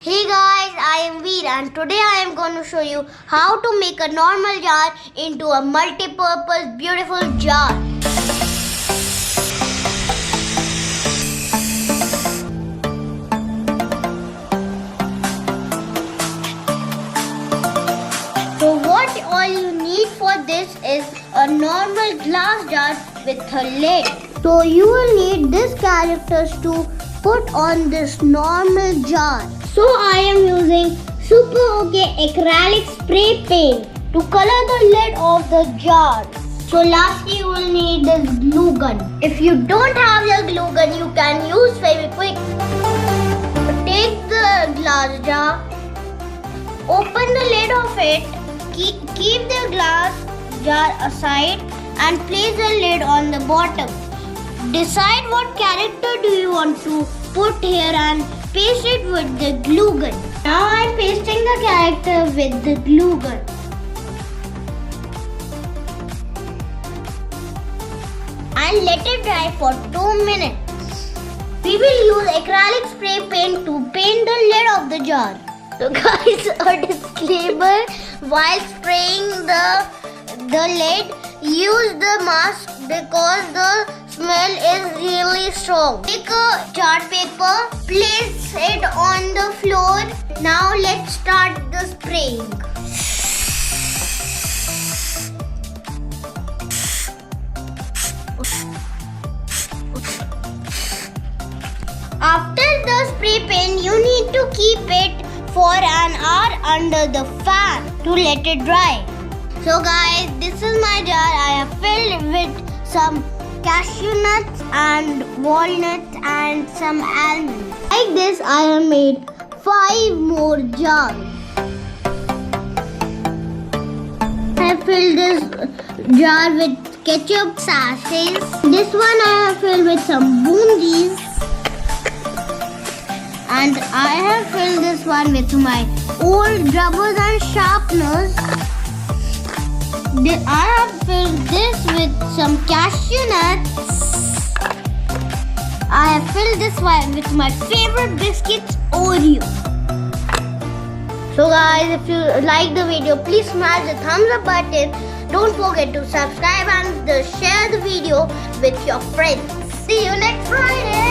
Hey guys, I am Veer and today I am going to show you how to make a normal jar into a multi-purpose beautiful jar. So what all you need for this is a normal glass jar with a lid. So you will need these characters to put on this normal jar. So I am using Super OK acrylic spray paint to color the lid of the jar. So lastly you will need this glue gun. If you don't have the glue gun, you can use Fevikwik. Take the glass jar, open the lid of it, keep the glass jar aside and place the lid on the bottom. Decide what character do you want to put here and paste it with the glue gun. Now I am pasting the character with the glue gun. And let it dry for 2 minutes. We will use acrylic spray paint to paint the lid of the jar. So guys, a disclaimer, while spraying the lid, use the mask because the smell is really strong. Take a chart paper, place it on the floor. Now let's start the spraying. After the spray paint, you need to keep it for an hour under the fan to let it dry. So guys, this is my jar. I have filled with some cashew nuts and walnuts and some almonds. Like this, I have made 5 more jars. I have filled this jar with ketchup sachets. This one I have filled with some boondies. And I have filled this one with my old rubbers and sharpeners. I have filled this with some cashew nuts. I have filled this one with my favorite biscuits, Oreo. So guys, if you like the video, please smash the thumbs up button. Don't forget to subscribe and share the video with your friends. See you next Friday.